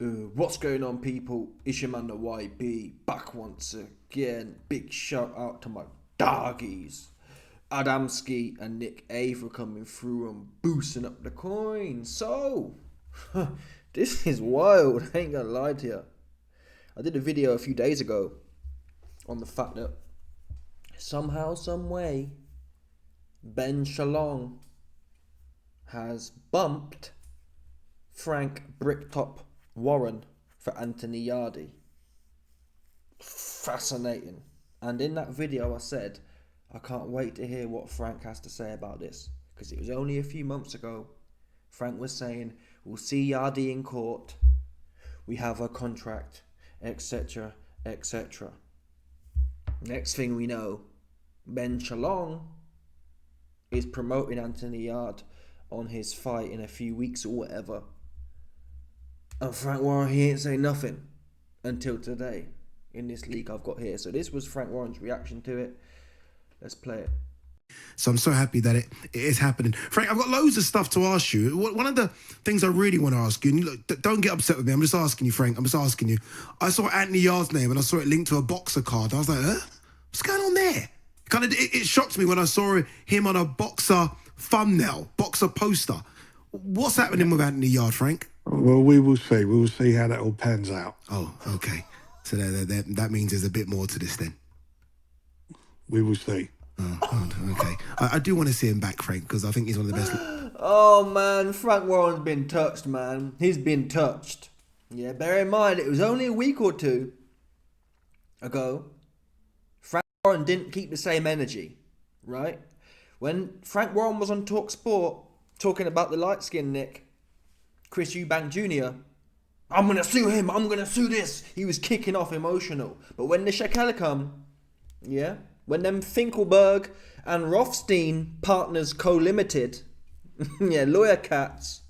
What's going on, people? It's your man the YB back once again. Big shout out to my doggies, Adamski and Nick A, for coming through and boosting up the coin. So, this is wild. I ain't gonna lie to you. I did a video a few days ago on the fact that somehow, some way, Ben Shalom has bumped Frank Bricktop Warren for Anthony Yarde. Fascinating. And in that video I said, I can't wait to hear what Frank has to say about this, because it was only a few months ago Frank was saying, we'll see Yarde in court, we have a contract, etc, etc. Next thing we know, Ben Shalom is promoting Anthony Yarde on his fight in a few weeks or whatever. And Frank Warren, he ain't saying nothing until today in this leak I've got here. So this was Frank Warren's reaction to it. Let's play it. So I'm so happy that it is happening. Frank, I've got loads of stuff to ask you. One of the things I really want to ask you, and look, don't get upset with me, I'm just asking you, Frank, I'm just asking you. I saw Anthony Yarde's name and I saw it linked to a boxer card. I was like, what's going on there? It shocked me when I saw him on a boxer thumbnail, boxer poster. What's happening with Anthony Yarde, Frank? Well, we will see. We will see how that all pans out. Oh, okay. So that means there's a bit more to this then. We will see. Oh, okay. I do want to see him back, Frank, because I think he's one of the best. Oh man, Frank Warren's been touched, man. He's been touched. Yeah, bear in mind, it was only a week or two ago. Frank Warren didn't keep the same energy, right? When Frank Warren was on Talk Sport talking about the light skin Nick, Chris Eubank Jr., I'm going to sue him, I'm going to sue this. He was kicking off emotional. But when the shekel come, yeah, when them Finkelberg and Rothstein partners co-limited, yeah, lawyer cats,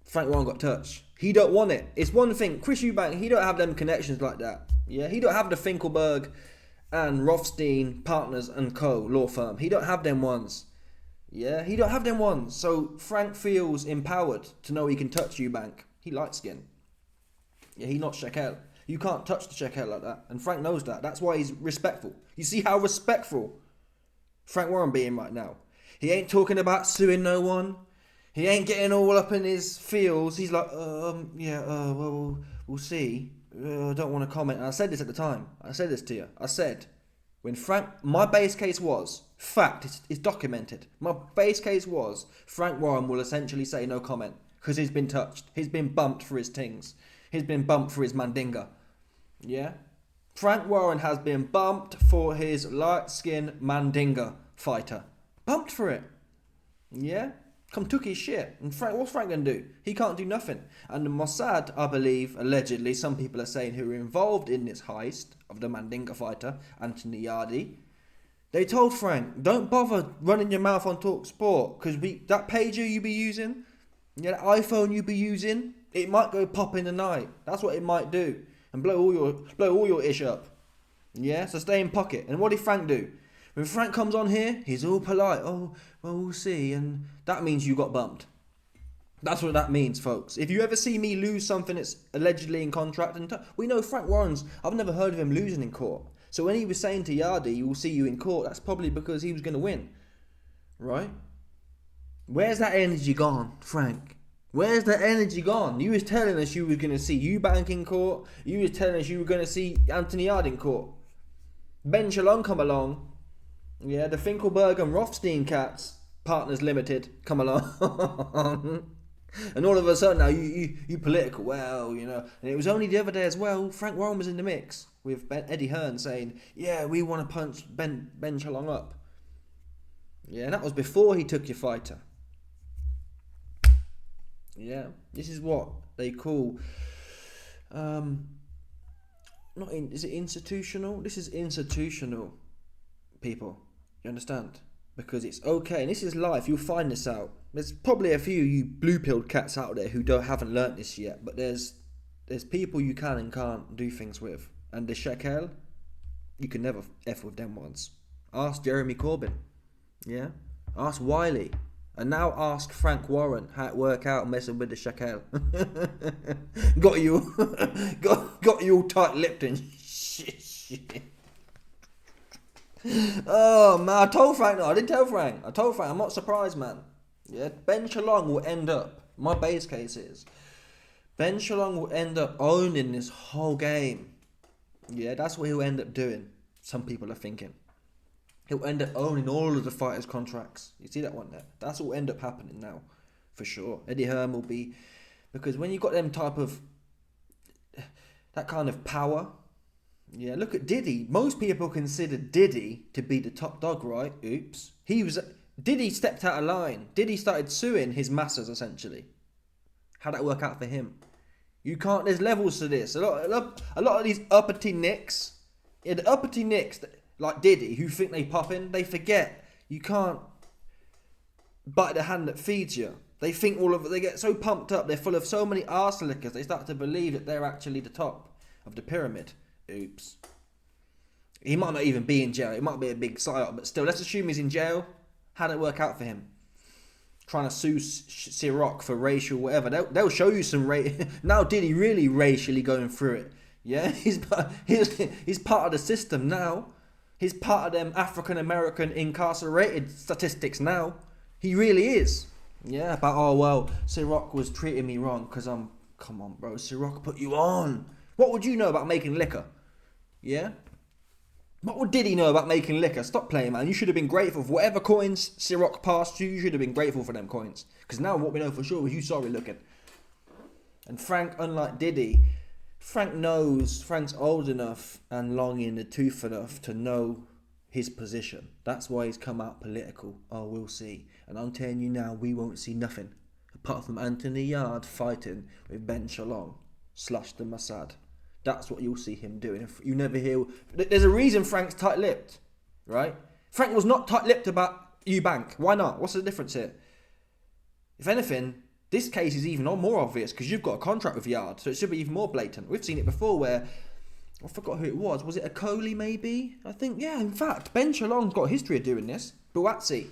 Frank Warren got touched. He don't want it. It's one thing, Chris Eubank, he don't have them connections like that. Yeah, he don't have the Finkelberg and Rothstein partners and co law firm. He don't have them ones. Yeah, he don't have them ones. So Frank feels empowered to know he can touch Eubank. He light skin. Yeah, he not shekel. You can't touch the shekel like that. And Frank knows that. That's why he's respectful. You see how respectful Frank Warren being right now. He ain't talking about suing no one. He ain't getting all up in his feels. He's like, well, we'll see. I don't want to comment. And I said this at the time. I said this to you. I said, when Frank, my base case was, fact, it's documented. My base case was, Frank Warren will essentially say no comment. Because he's been touched. He's been bumped for his tings. He's been bumped for his mandinga. Yeah? Frank Warren has been bumped for his light-skinned mandinga fighter. Bumped for it. Yeah? Come took his shit. And Frank, what's Frank going to do? He can't do nothing. And the Mossad, I believe, allegedly, some people are saying, who were involved in this heist of the mandinga fighter, Anthony Yarde, they told Frank, don't bother running your mouth on Talk Sport, because that pager you be using, yeah, that iPhone you be using, it might go pop in the night. That's what it might do. And blow all your ish up. Yeah, so stay in pocket. And what did Frank do? When Frank comes on here, he's all polite. Oh, well, we'll see. And that means you got bumped. That's what that means, folks. If you ever see me lose something that's allegedly in contract, we know Frank Warren's, I've never heard of him losing in court. So when he was saying to Yarde, you will see you in court, that's probably because he was going to win. Right? Where's that energy gone, Frank? Where's that energy gone? You was telling us you were going to see Eubank in court. You was telling us you were going to see Anthony Yarde in court. Ben Shalom come along. Yeah, the Finkelberg and Rothstein cats, partners limited, come along. And all of a sudden now you political. Well, you know. And it was only the other day as well, Frank Warren was in the mix with Eddie Hearn saying, yeah, we want to punch Ben Shalom up. Yeah, and that was before he took your fighter. Yeah, this is what they call, is it institutional? This is institutional, people. You understand? Because it's okay, and this is life. You'll find this out. There's probably a few you blue-pilled cats out there who haven't learnt this yet, but there's people you can and can't do things with. And the shekel, you can never F with them ones. Ask Jeremy Corbyn. Yeah? Ask Wiley. And now ask Frank Warren how it work out messing with the shekel. got you, got you all tight-lipped and shit. Oh man, I told Frank. No, I didn't tell Frank. I told Frank. I'm not surprised, man. Yeah, Ben Shalom will end up. My base case is Ben Shalom will end up owning this whole game. Yeah, that's what he'll end up doing. Some people are thinking. He'll end up owning all of the fighters' contracts. You see that one there? That's what will end up happening now, for sure. Eddie Hearn will be, because when you got them type of, that kind of power, yeah, look at Diddy. Most people consider Diddy to be the top dog, right? Oops. Diddy stepped out of line. Diddy started suing his masses, essentially. How'd that work out for him? You can't, there's levels to this. A lot of these uppity nicks, yeah, the uppity nicks, like Diddy, who think they popping, they forget you can't bite the hand that feeds you. They think they get so pumped up, they're full of so many arse lickers, they start to believe that they're actually the top of the pyramid. Oops. He might not even be in jail. It might be a big psyop, but still, let's assume he's in jail. How'd it work out for him? Trying to sue Ciroc for racial whatever. They'll show you some now Diddy really racially going through it. Yeah, he's part of the system now. He's part of them African American incarcerated statistics now. He really is. Yeah, but oh well, Ciroc was treating me wrong because come on bro, Ciroc put you on. What would you know about making liquor? Yeah? What did he know about making liquor? Stop playing, man. You should have been grateful for whatever coins Ciroc passed you. You should have been grateful for them coins. Because now what we know for sure is you sorry looking. And Frank, unlike Diddy, Frank's old enough and long in the tooth enough to know his position. That's why he's come out political. Oh, we'll see. And I'm telling you now, we won't see nothing. Apart from Anthony Yarde fighting with Ben Shalom / the Mossad. That's what you'll see him doing. You never hear... There's a reason Frank's tight-lipped, right? Frank was not tight-lipped about Eubank. Why not? What's the difference here? If anything, this case is even more obvious because you've got a contract with Yarde, so it should be even more blatant. We've seen it before where... I forgot who it was. Was it a Coley, maybe? I think, yeah, in fact, Ben Shalom's got a history of doing this. Buatsi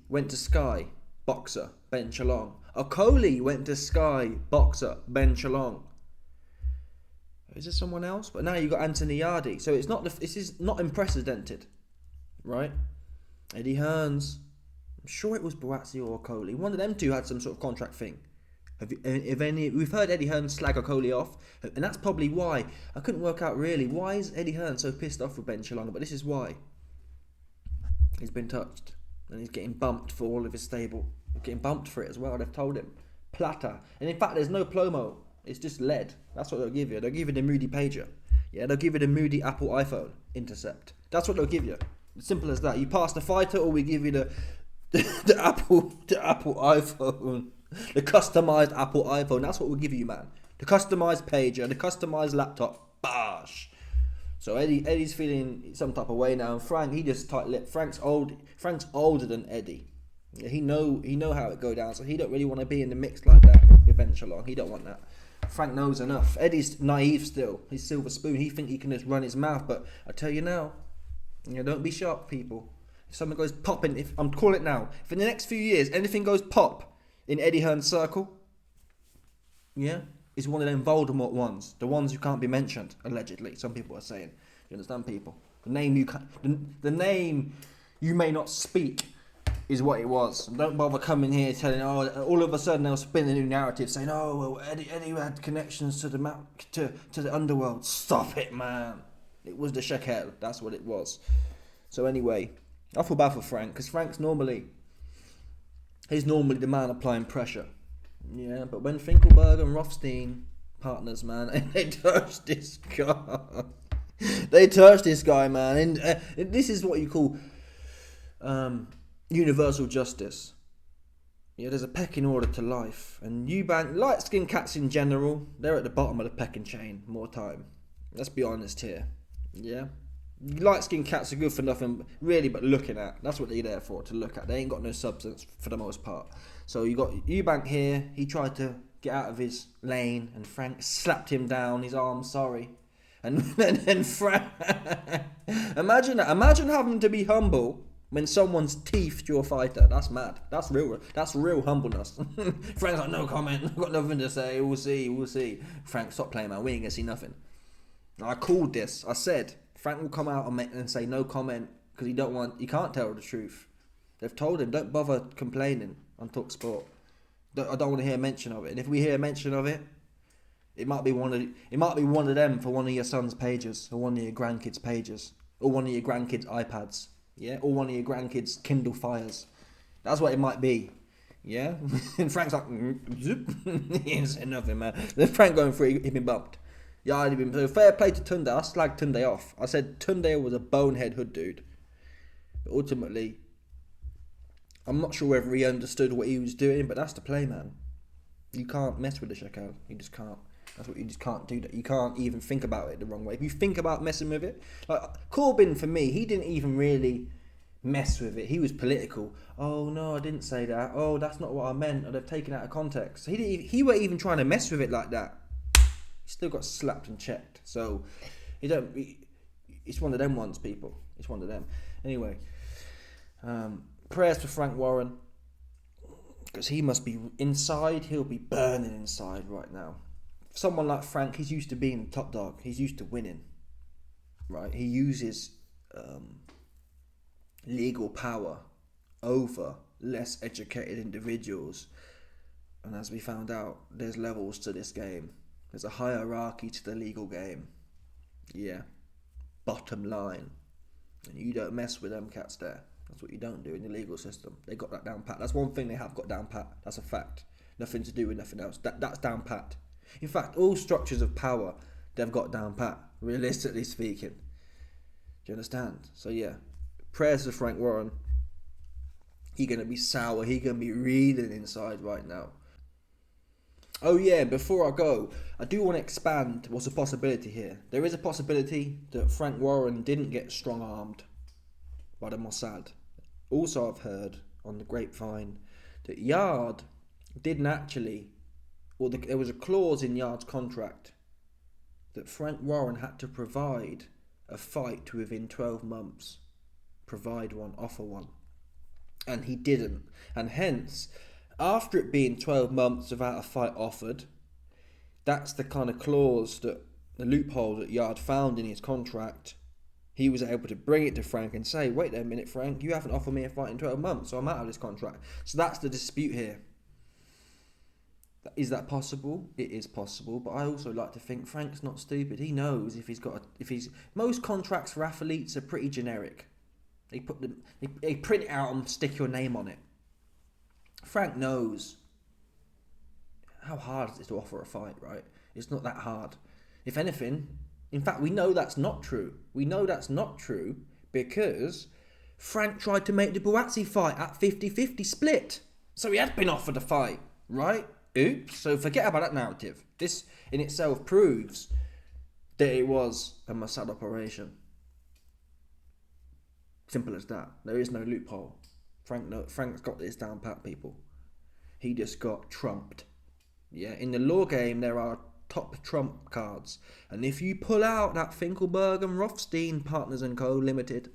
went to Sky, boxer, Ben Shalom. Okoli went to Sky, boxer, Ben Shalom. Is there someone else? But now you've got Anthony Yarde. So this is not unprecedented, right? Eddie Hearns. I'm sure it was Buatsi or Okoli. One of them two had some sort of contract thing. We've heard Eddie Hearns slag Okoli off, and that's probably why. I couldn't work out really why is Eddie Hearns so pissed off with Ben Shalom, but this is why. He's been touched, and he's getting bumped for all of his stable. Getting bumped for it as well, they've told him. Plata. And in fact, there's no plomo. It's just lead. That's what they'll give you. They'll give you the Moody pager. Yeah, they'll give you the Moody Apple iPhone intercept. That's what they'll give you. Simple as that. You pass the fighter, or we give you the Apple iPhone. The customized Apple iPhone. That's what we'll give you, man. The customized pager, the customized laptop. Bash. So Eddie's feeling some type of way now. And Frank, he just tight-lipped. Frank's older than Eddie. He know how it go down, so he don't really want to be in the mix like that with Ben Shalom. He don't want that. Frank knows enough. Eddie's naive still. He's silver spoon. He think he can just run his mouth, but I tell you now, don't be sharp, people. If something goes popping, if I'm calling it now, if in the next few years anything goes pop in Eddie Hearn's circle, yeah, it's one of them Voldemort ones, the ones who can't be mentioned allegedly. Some people are saying, you understand, people. The name you may not speak is what it was. Don't bother coming here telling, all of a sudden they'll spin a new narrative saying, well, Eddie had connections to the underworld. Stop it, man. It was the shekel. That's what it was. So anyway, I feel bad for Frank, because Frank's normally the man applying pressure. Yeah, but when Finkelberg and Rothstein, partners, man, they touched this guy. They touched this guy, man. And this is what you call... universal justice. Yeah, there's a pecking order to life, and Eubank, light-skinned cats in general, they're at the bottom of the pecking chain more time. Let's be honest here. Yeah, light-skinned cats are good for nothing really but looking at. That's what they're there for, to look at. They ain't got no substance for the most part. So you got Eubank here. He tried to get out of his lane, and Frank slapped him down. His arm, sorry. And Frank, imagine that. Imagine having to be humble When someone's teethed your fighter, that's mad. That's real humbleness. Frank's like, no comment. I've got nothing to say. We'll see. Frank, stop playing, man. We ain't gonna see nothing. I called this. I said Frank will come out and say no comment because he can't tell the truth. They've told him don't bother complaining on Talk Sport. I don't want to hear mention of it. And if we hear mention of it, it might be one of them for one of your son's pages or one of your grandkids' pages or one of your grandkids' iPads. Yeah, or one of your grandkids' Kindle Fires. That's what it might be. Yeah, and Frank's like, zoop. He ain't saying nothing, man. Then Frank going through, he'd been bumped. Yeah, he'd been. So fair play to Tunde. I slagged Tunde off. I said Tunde was a bonehead hood dude. But ultimately, I'm not sure whether he understood what he was doing, but that's the play, man. You can't mess with the Shakal. You just can't. That's what you just can't do. That you can't even think about it the wrong way. If you think about messing with it, like Corbyn for me, he didn't even really mess with it. He was political. Oh no, I didn't say that. Oh, that's not what I meant. Or they've taken it out of context. He weren't even trying to mess with it like that. He still got slapped and checked. So it's one of them ones, people. It's one of them. Anyway, prayers for Frank Warren because he must be inside. He'll be burning inside right now. Someone like Frank, he's used to being the top dog. He's used to winning, right? He uses legal power over less educated individuals. And as we found out, there's levels to this game. There's a hierarchy to the legal game. Yeah. Bottom line. And you don't mess with them cats there. That's what you don't do in the legal system. They got that down pat. That's one thing they have got down pat. That's a fact. Nothing to do with nothing else. That's down pat. In fact, all structures of power, they've got down pat, realistically speaking. Do you understand? So yeah, prayers to Frank Warren. He's going to be sour. He's going to be reeling inside right now. Oh yeah, before I go, I do want to expand what's a possibility here. There is a possibility that Frank Warren didn't get strong-armed by the Mossad. Also, I've heard on the grapevine that Yard didn't actually... Well, there was a clause in Yard's contract that Frank Warren had to provide a fight within 12 months. Provide one, offer one. And he didn't. And hence, after it being 12 months without a fight offered, that's the kind of clause that the loophole that Yard found in his contract. He was able to bring it to Frank and say, wait a minute, Frank, you haven't offered me a fight in 12 months, so I'm out of this contract. So that's the dispute here. Is that possible? It is possible, but I also like to think Frank's not stupid. He knows most contracts for athletes are pretty generic. They print it out and stick your name on it. Frank knows how hard it is to offer a fight, right? It's not that hard. If anything, in fact, we know that's not true. We know that's not true because Frank tried to make the Buatsi fight at 50-50 split. So he had been offered a fight, right? Oops. So forget about that narrative. This in itself proves that it was a Mossad operation. Simple as that. There is no loophole. Frank's got this down pat, people. He just got trumped. Yeah, in the law game there are top trump cards, and if you pull out that Finkelberg and Rothstein Partners and Co Limited,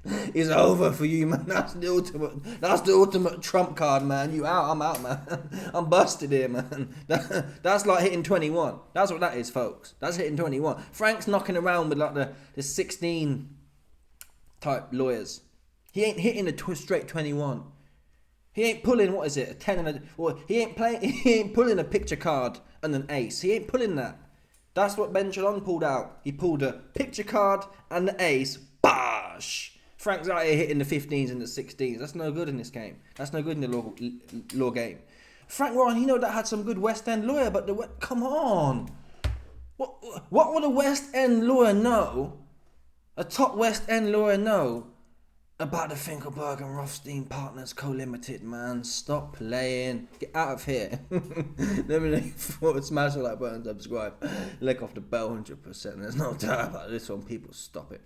it's over for you, man. That's the ultimate trump card, man. You out, I'm out, man. I'm busted here, man. That's like hitting 21. That's what that is, folks. That's hitting 21. Frank's knocking around with like the 16 type lawyers. He ain't hitting a straight 21. He ain't pulling, what is it, a 10 and a... Well, he ain't pulling a picture card and an ace. He ain't pulling that. That's what Ben Shalom pulled out. He pulled a picture card and the ace. Bosh! Frank's out here hitting the 15s and the 16s. That's no good in this game. That's no good in the law game. Frank Warren, he know that had some good West End lawyer, but come on. What would a West End lawyer know? A top West End lawyer know about the Finkelberg and Rothstein Partners Co Limited, man. Stop playing. Get out of here. Let me know. Smash the like button, subscribe. Lick off the bell 100%. There's no doubt about this one. People, stop it.